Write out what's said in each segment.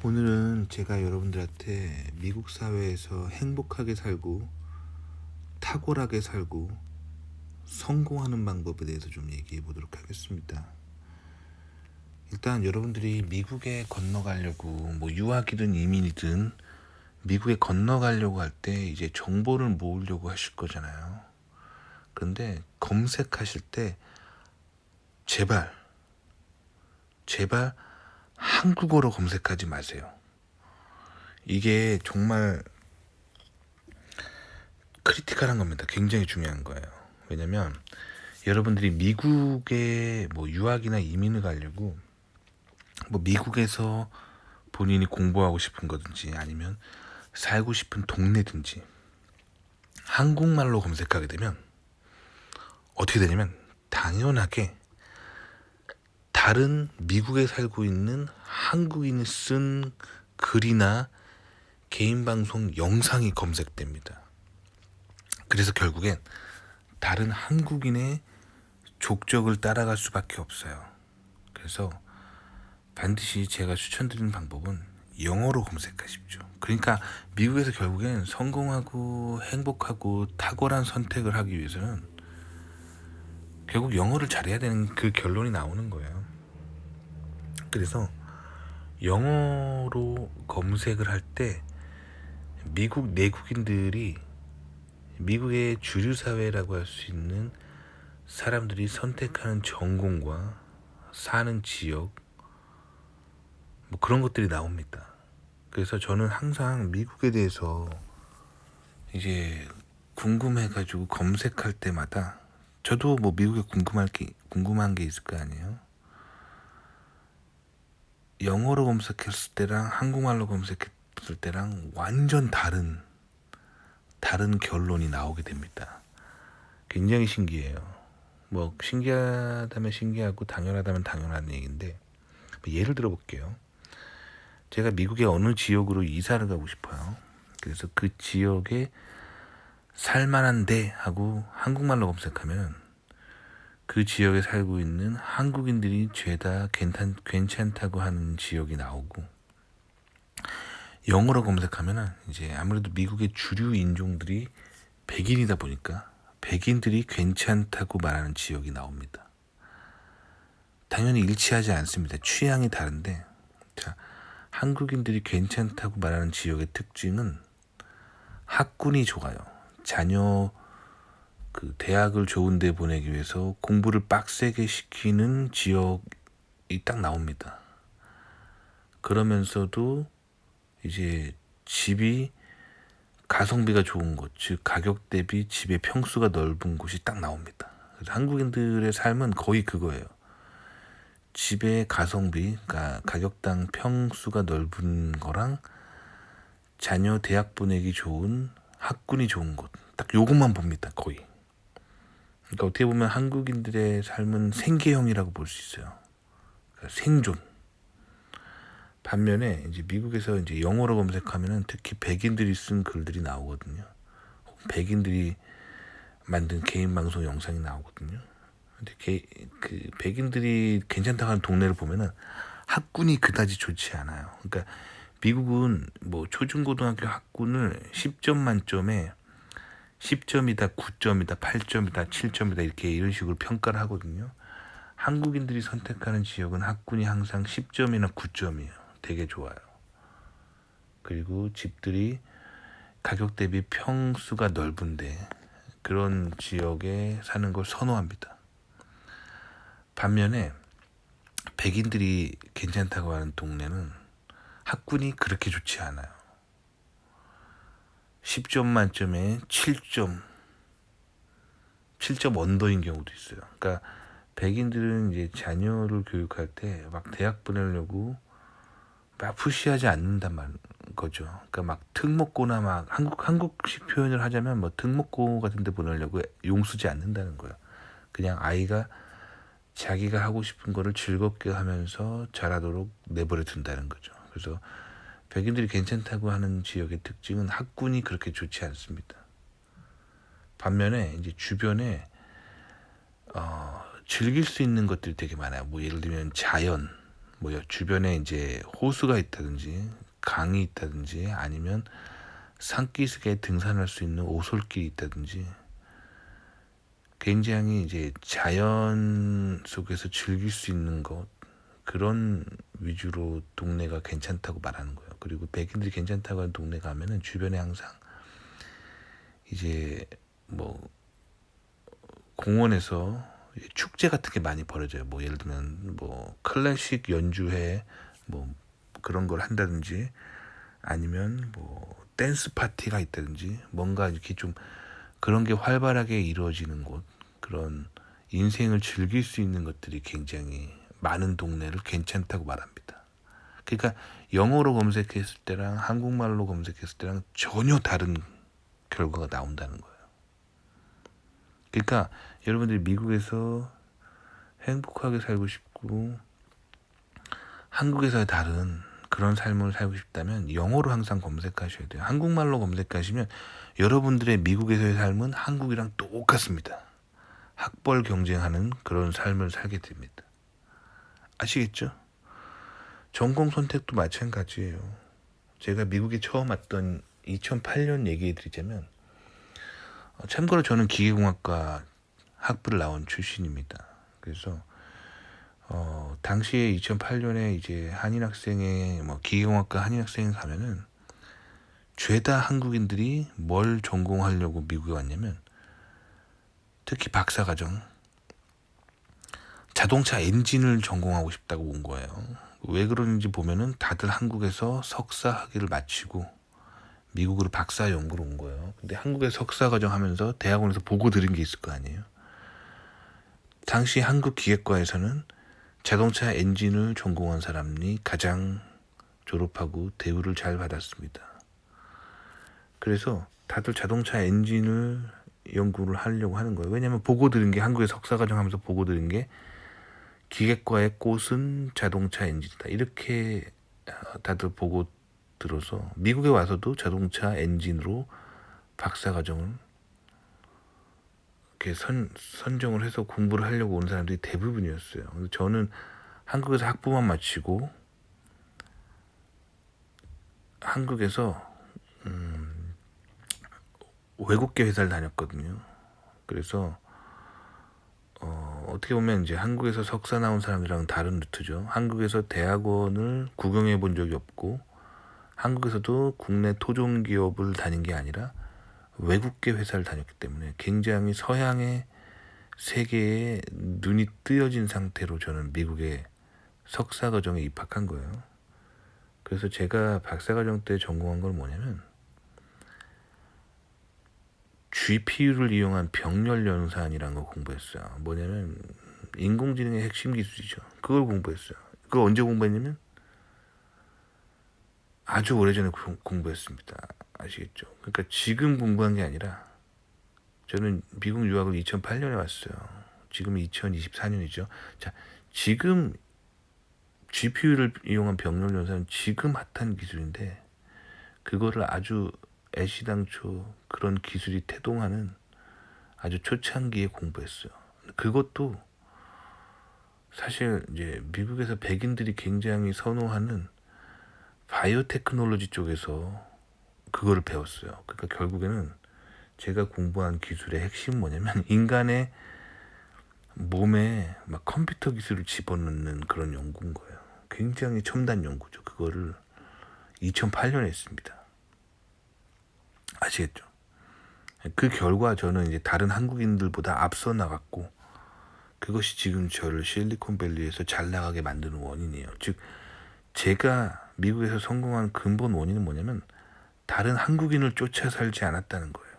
오늘은 제가 여러분들한테 미국 사회에서 행복하게 살고 탁월하게 살고 성공하는 방법에 대해서 좀 얘기해 보도록 하겠습니다. 일단 여러분들이 미국에 건너가려고 유학이든 이민이든 미국에 건너가려고 할 때 이제 정보를 모으려고 하실 거잖아요. 근데 검색하실 때 제발 한국어로 검색하지 마세요. 이게 정말 크리티컬한 겁니다. 굉장히 중요한 거예요. 왜냐면 여러분들이 미국에 유학이나 이민을 가려고 미국에서 본인이 공부하고 싶은 거든지 아니면 살고 싶은 동네든지 한국말로 검색하게 되면 어떻게 되냐면 당연하게 다른 미국에 살고 있는 한국인이 쓴 글이나 개인 방송 영상이 검색됩니다. 그래서 결국엔 다른 한국인의 족적을 따라갈 수밖에 없어요. 그래서 반드시 제가 추천드리는 방법은 영어로 검색하십시오. 그러니까 미국에서 결국엔 성공하고 행복하고 탁월한 선택을 하기 위해서는 결국 영어를 잘해야 되는 그 결론이 나오는 거예요. 그래서 영어로 검색을 할 때 미국 내국인들이 미국의 주류 사회라고 할 수 있는 사람들이 선택하는 전공과 사는 지역 그런 것들이 나옵니다. 그래서 저는 항상 미국에 대해서 이제 궁금해가지고 검색할 때마다 저도 미국에 궁금한 게 있을 거 아니에요. 영어로 검색했을 때랑 한국말로 검색했을 때랑 완전 다른 결론이 나오게 됩니다. 굉장히 신기해요. 신기하다면 신기하고 당연하다면 당연한 얘기인데 예를 들어 볼게요. 제가 미국의 어느 지역으로 이사를 가고 싶어요. 그래서 그 지역에 살만한데 하고 한국말로 검색하면 그 지역에 살고 있는 한국인들이 죄다 괜찮다고 하는 지역이 나오고, 영어로 검색하면은 이제 아무래도 미국의 주류 인종들이 백인이다 보니까 백인들이 괜찮다고 말하는 지역이 나옵니다. 당연히 일치하지 않습니다. 취향이 다른데, 자, 한국인들이 괜찮다고 말하는 지역의 특징은 학군이 좋아요. 자녀 대학을 좋은 데 보내기 위해서 공부를 빡세게 시키는 지역이 딱 나옵니다. 그러면서도 이제 집이 가성비가 좋은 곳, 즉 가격 대비 집의 평수가 넓은 곳이 딱 나옵니다. 그래서 한국인들의 삶은 거의 그거예요. 집의 가성비, 그러니까 가격당 평수가 넓은 거랑 자녀 대학 보내기 좋은 학군이 좋은 곳, 딱 요것만 봅니다. 거의. 그러니까 어떻게 보면 한국인들의 삶은 생계형이라고 볼 수 있어요. 그러니까 생존. 반면에 이제 미국에서 이제 영어로 검색하면은 특히 백인들이 쓴 글들이 나오거든요. 백인들이 만든 개인 방송 영상이 나오거든요. 근데 백인들이 괜찮다고 하는 동네를 보면은 학군이 그다지 좋지 않아요. 그러니까 미국은 초중고등학교 학군을 10점 만점에 10점이다, 9점이다, 8점이다, 7점이다 이런 식으로 평가를 하거든요. 한국인들이 선택하는 지역은 학군이 항상 10점이나 9점이에요. 되게 좋아요. 그리고 집들이 가격 대비 평수가 넓은데 그런 지역에 사는 걸 선호합니다. 반면에 백인들이 괜찮다고 하는 동네는 학군이 그렇게 좋지 않아요. 10점 만점에 7점 언더인 경우도 있어요. 그러니까 백인들은 이제 자녀를 교육할 때 막 대학 보내려고 막 푸시하지 않는단 거죠. 그러니까 막 특목고나 막 한국식 표현을 하자면 특목고 같은 데 보내려고 용쓰지 않는다는 거예요. 그냥 아이가 자기가 하고 싶은 거를 즐겁게 하면서 잘하도록 내버려 둔다는 거죠. 그래서 백인들이 괜찮다고 하는 지역의 특징은 학군이 그렇게 좋지 않습니다. 반면에 이제 주변에 즐길 수 있는 것들이 되게 많아요. 예를 들면 자연, 뭐 주변에 이제 호수가 있다든지 강이 있다든지 아니면 산기슭에 등산할 수 있는 오솔길이 있다든지 굉장히 이제 자연 속에서 즐길 수 있는 것, 그런 위주로 동네가 괜찮다고 말하는 거예요. 그리고 백인들이 괜찮다고 하는 동네 가면은 주변에 항상 이제 뭐 공원에서 축제 같은 게 많이 벌어져요. 뭐 예를 들면 뭐 클래식 연주회 뭐 그런 걸 한다든지 아니면 뭐 댄스 파티가 있다든지 뭔가 이렇게 좀 그런 게 활발하게 이루어지는 곳, 그런 인생을 즐길 수 있는 것들이 굉장히 많은 동네를 괜찮다고 말합니다. 그러니까 영어로 검색했을 때랑 한국말로 검색했을 때랑 전혀 다른 결과가 나온다는 거예요. 그러니까 여러분들이 미국에서 행복하게 살고 싶고 한국에서의 다른 그런 삶을 살고 싶다면 영어로 항상 검색하셔야 돼요. 한국말로 검색하시면 여러분들의 미국에서의 삶은 한국이랑 똑같습니다. 학벌 경쟁하는 그런 삶을 살게 됩니다. 아시겠죠? 전공 선택도 마찬가지예요. 제가 미국에 처음 왔던 2008년 얘기해 드리자면, 참고로 저는 기계공학과 학부를 나온 출신입니다. 그래서 당시에 2008년에 이제 한인 학생회 뭐 기계공학과 한인 학생회 가면은 죄다 한국인들이 뭘 전공하려고 미국에 왔냐면 특히 박사과정 자동차 엔진을 전공하고 싶다고 온 거예요. 왜 그러는지 보면은 다들 한국에서 석사 학위를 마치고 미국으로 박사 연구로 온 거예요. 근데 한국에 석사 과정 하면서 대학원에서 보고 들은 게 있을 거 아니에요. 당시 한국 기계과에서는 자동차 엔진을 전공한 사람이 가장 졸업하고 대우를 잘 받았습니다. 그래서 다들 자동차 엔진을 연구를 하려고 하는 거예요. 왜냐하면 보고 들은 게 한국에 석사 과정 하면서 보고 들은 게 기계과의 꽃은 자동차 엔진이다. 이렇게 다들 보고 들어서 미국에 와서도 자동차 엔진으로 박사과정을 이렇게 선정을 해서 공부를 하려고 온 사람들이 대부분이었어요. 그래서 저는 한국에서 학부만 마치고 한국에서 외국계 회사를 다녔거든요. 그래서 어떻게 보면 이제 한국에서 석사 나온 사람들이랑 다른 루트죠. 한국에서 대학원을 구경해 본 적이 없고 한국에서도 국내 토종 기업을 다닌 게 아니라 외국계 회사를 다녔기 때문에 굉장히 서양의 세계에 눈이 뜨여진 상태로 저는 미국에 석사 과정에 입학한 거예요. 그래서 제가 박사 과정 때 전공한 걸 뭐냐면 GPU를 이용한 병렬 연산이라는 걸 공부했어요. 뭐냐면 인공지능의 핵심 기술이죠. 그걸 공부했어요. 그걸 언제 공부했냐면 아주 오래전에 공부했습니다. 아시겠죠? 그러니까 지금 공부한 게 아니라 저는 미국 유학을 2008년에 왔어요. 지금 2024년이죠. 자, 지금 GPU를 이용한 병렬 연산은 지금 핫한 기술인데 그거를 아주 애시당초 그런 기술이 태동하는 아주 초창기에 공부했어요. 그것도 사실 이제 미국에서 백인들이 굉장히 선호하는 바이오 테크놀로지 쪽에서 그거를 배웠어요. 그러니까 결국에는 제가 공부한 기술의 핵심은 뭐냐면 인간의 몸에 막 컴퓨터 기술을 집어넣는 그런 연구인 거예요. 굉장히 첨단 연구죠. 그거를 2008년에 했습니다. 아시겠죠? 그 결과 저는 이제 다른 한국인들보다 앞서 나갔고 그것이 지금 저를 실리콘밸리에서 잘 나가게 만드는 원인이에요. 즉 제가 미국에서 성공한 근본 원인은 뭐냐면 다른 한국인을 쫓아 살지 않았다는 거예요.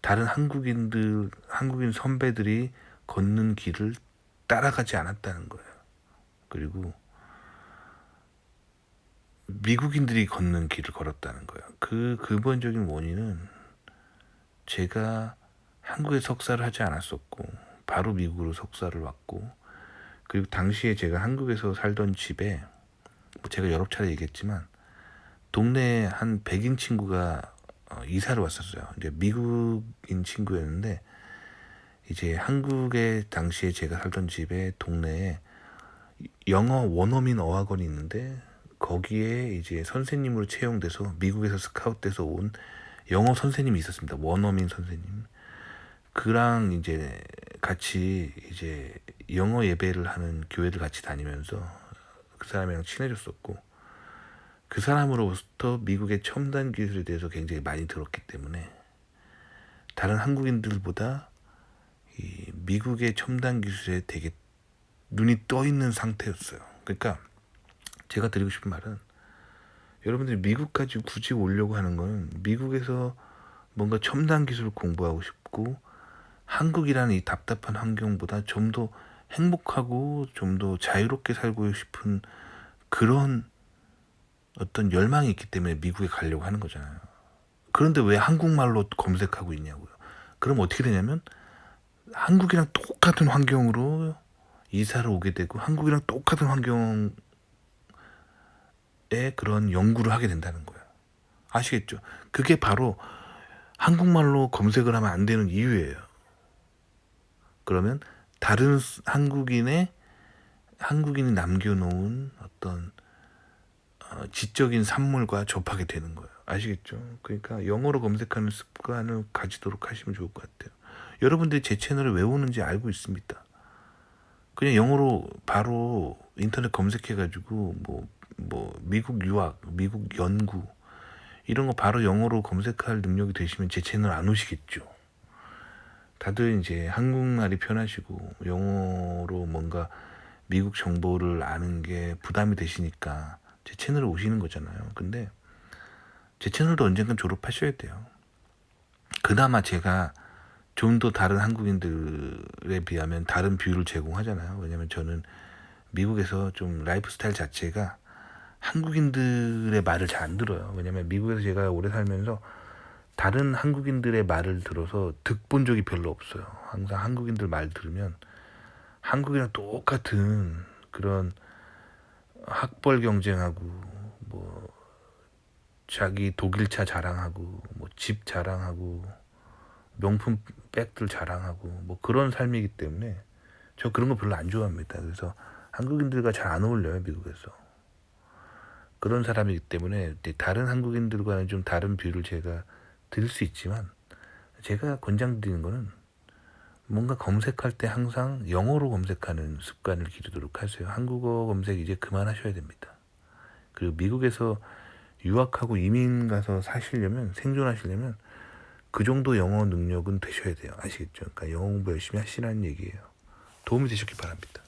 다른 한국인 선배들이 걷는 길을 따라가지 않았다는 거예요. 그리고 미국인들이 걷는 길을 걸었다는 거예요. 그 근본적인 원인은 제가 한국에 석사를 하지 않았었고 바로 미국으로 석사를 왔고 그리고 당시에 제가 한국에서 살던 집에 제가 여러 차례 얘기했지만 동네에 한 백인 친구가 이사를 왔었어요. 이제 미국인 친구였는데 이제 한국에 당시에 제가 살던 집에 동네에 영어 원어민 어학원이 있는데 거기에 이제 선생님으로 채용돼서 미국에서 스카웃돼서 온 영어 선생님이 있었습니다. 원어민 선생님. 그랑 이제 같이 이제 영어 예배를 하는 교회를 같이 다니면서 그 사람이랑 친해졌었고, 그 사람으로부터 미국의 첨단 기술에 대해서 굉장히 많이 들었기 때문에 다른 한국인들보다 이 미국의 첨단 기술에 되게 눈이 떠 있는 상태였어요. 그러니까 제가 드리고 싶은 말은, 여러분들이 미국까지 굳이 오려고 하는 거는 미국에서 뭔가 첨단 기술을 공부하고 싶고 한국이라는 이 답답한 환경보다 좀 더 행복하고 좀 더 자유롭게 살고 싶은 그런 어떤 열망이 있기 때문에 미국에 가려고 하는 거잖아요. 그런데 왜 한국말로 검색하고 있냐고요. 그럼 어떻게 되냐면 한국이랑 똑같은 환경으로 이사를 오게 되고 한국이랑 똑같은 환경에 그런 연구를 하게 된다는 거예요. 아시겠죠? 그게 바로 한국말로 검색을 하면 안 되는 이유예요. 그러면 다른 한국인이 남겨놓은 어떤 지적인 산물과 접하게 되는 거예요. 아시겠죠? 그러니까 영어로 검색하는 습관을 가지도록 하시면 좋을 것 같아요. 여러분들이 제 채널을 왜 오는지 알고 있습니다. 그냥 영어로 바로 인터넷 검색해가지고 뭐 미국 유학, 미국 연구 이런 거 바로 영어로 검색할 능력이 되시면 제 채널 안 오시겠죠. 다들 이제 한국말이 편하시고 영어로 뭔가 미국 정보를 아는 게 부담이 되시니까 제 채널에 오시는 거잖아요. 근데 제 채널도 언젠간 졸업하셔야 돼요. 그나마 제가 좀 더 다른 한국인들에 비하면 다른 뷰를 제공하잖아요. 왜냐면 저는 미국에서 좀 라이프 스타일 자체가 한국인들의 말을 잘 안 들어요. 왜냐면 미국에서 제가 오래 살면서 다른 한국인들의 말을 들어서 득본 적이 별로 없어요. 항상 한국인들 말 들으면 한국이랑 똑같은 그런 학벌 경쟁하고 뭐 자기 독일차 자랑하고 뭐 집 자랑하고 명품 백들 자랑하고 뭐 그런 삶이기 때문에 저 그런 거 별로 안 좋아합니다. 그래서 한국인들과 잘 안 어울려요, 미국에서. 그런 사람이기 때문에 다른 한국인들과는 좀 다른 뷰를 제가 드릴 수 있지만, 제가 권장드리는 거는 뭔가 검색할 때 항상 영어로 검색하는 습관을 기르도록 하세요. 한국어 검색 이제 그만하셔야 됩니다. 그리고 미국에서 유학하고 이민 가서 사시려면, 생존하시려면 그 정도 영어 능력은 되셔야 돼요. 아시겠죠? 그러니까 영어 공부 열심히 하시라는 얘기예요. 도움이 되셨길 바랍니다.